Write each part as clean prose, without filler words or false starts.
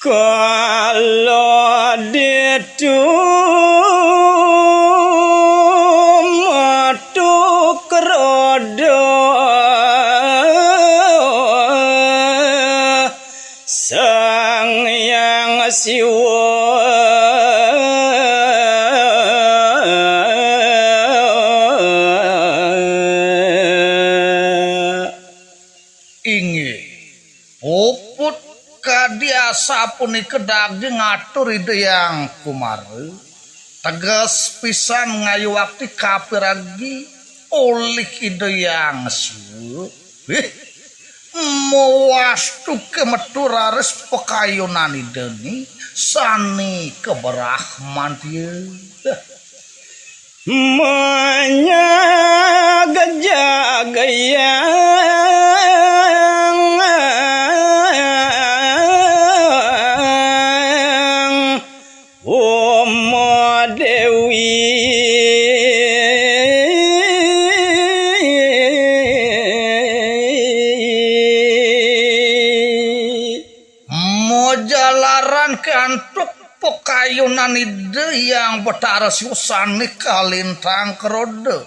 Kalau ditumatu kerodo Sang Hyang Siwa sapunika daging ngatur ide yang kumare tegas pisan ngayuwakti kapiragi oleh ide yang su mawastu kemeturares pekayunan ide ni sani keberahman dia kantuk pokayunan ide yang betaras yusani kalintang kerode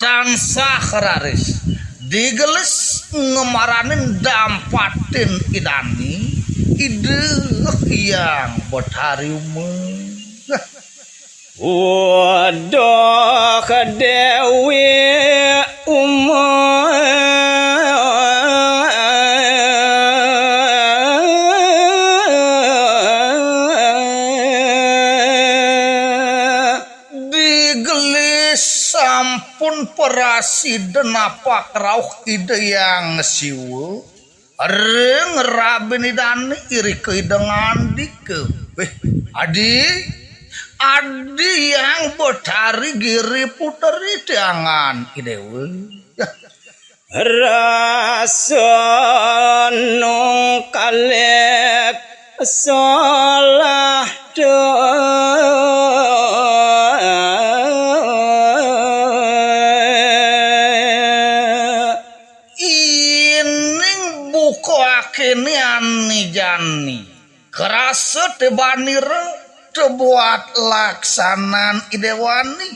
tansah raris digelis ngemaranin dampatin idani ide yang betariumu waduh Dewi perasi denapak rauh ide yang siwu reng rabin idani iri ke dengan dike adi yang betari giri puteri jangan idewe rasa nung kalek salah jani kerasa tebanir tebuat laksanan idewani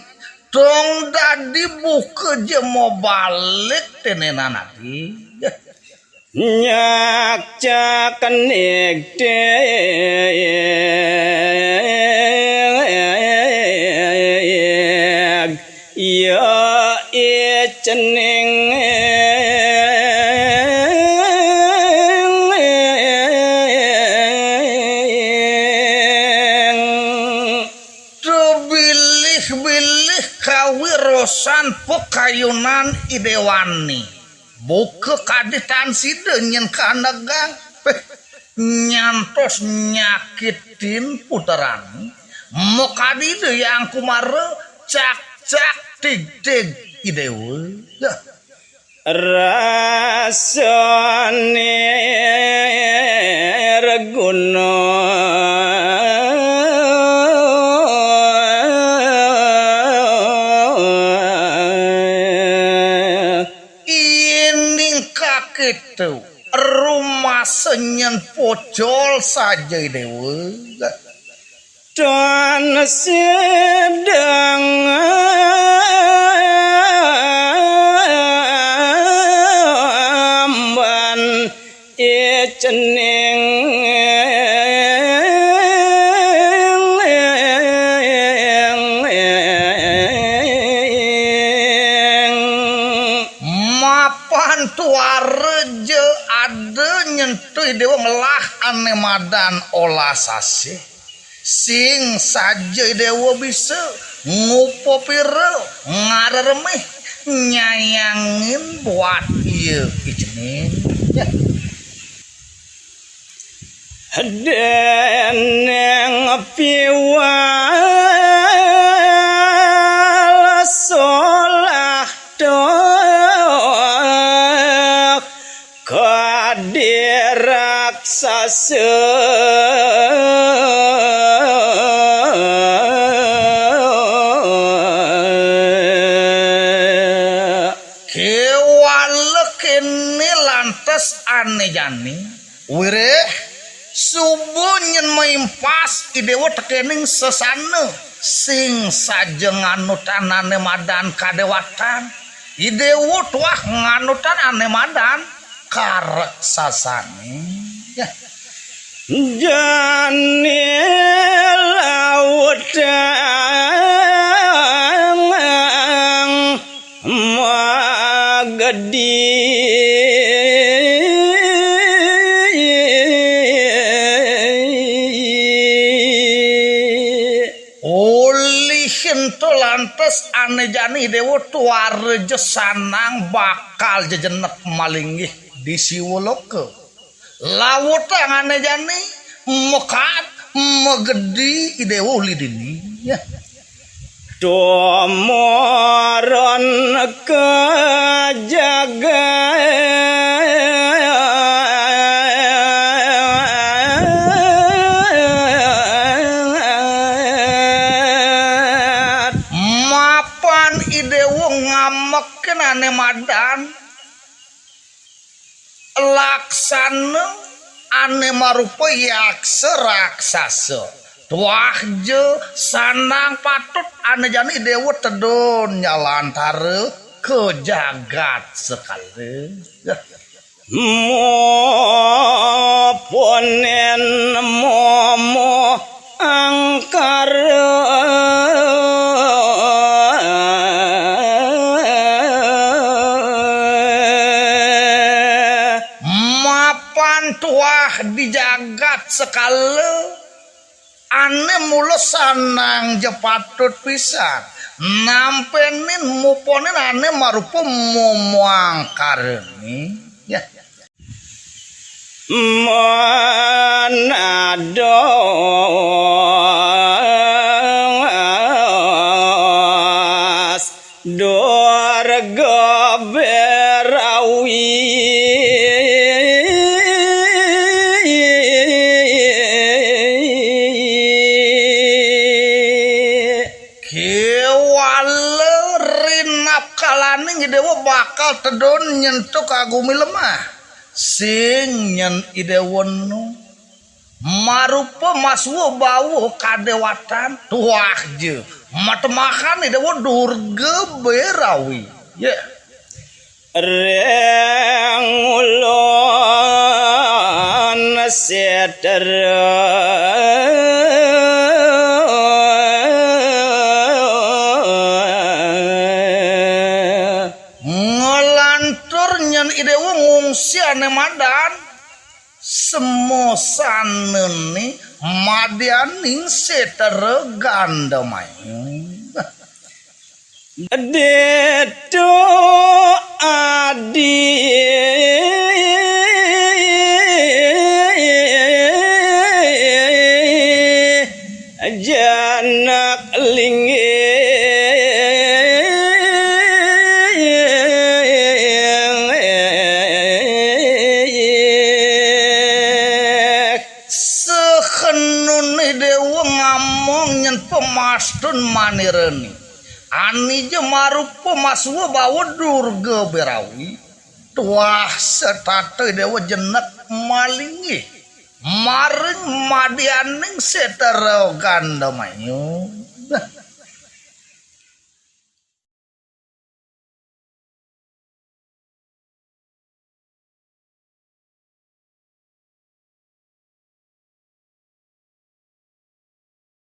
dong dadi buka jemo balik tenenan adi nyak cakanik deg ya cening san pokayunan idewani buka kaditan sidenyen kanagang nyantos nyakitin puteran mau kadide yang kumare cak tig idewe rasane reguna rumah senyen pocol saja dewe dan sedang amban cening mapan tuareje ada nyentuh dewa ngelah ane madan olah sase sing saja dewa bisa ngupo pira ngaremeh nyayangin buat ieu ijenin deneng piwal solah dok kadiraksasa kewalekene lantas ane jani wireh subuh nyen maimpas idewa tekening sesana sing sajeng nganutan ane madan kadewatan idewa tuah nganutan ane madan kareksasane ya jani lautang magadi lantas ane jani dewa tuarejo sanang bakal jejenek malinggih di siwoloke lawutang ane jani mekat megedi idewa lidini ya domoron kejaga ngamekeun ane madan laksana ane marupa yaksa raksasa tuah je sanang patut ane jani dewa tedon nyalantare ke jagat sekali moponen momo angkar tuah di jagat sekali ane mula sanang jepatut pisan nampenin muponin ane marupa momoang kareni ya manado dorga berawi idewa bakal tedon nyentuh kagumi lemah sing nyen idewonu marupa maswa bau kadewatan tuah je matemakan idewa durga berawi ya rengulon setera idewa ngungsi ane madan semosaneni madianing setere gandamayu deto adi janak lingi pemastun manireni ani je marupa maswa bawa durga berawi tuah setata dewa jenek malingi maring madianing setero gandamayu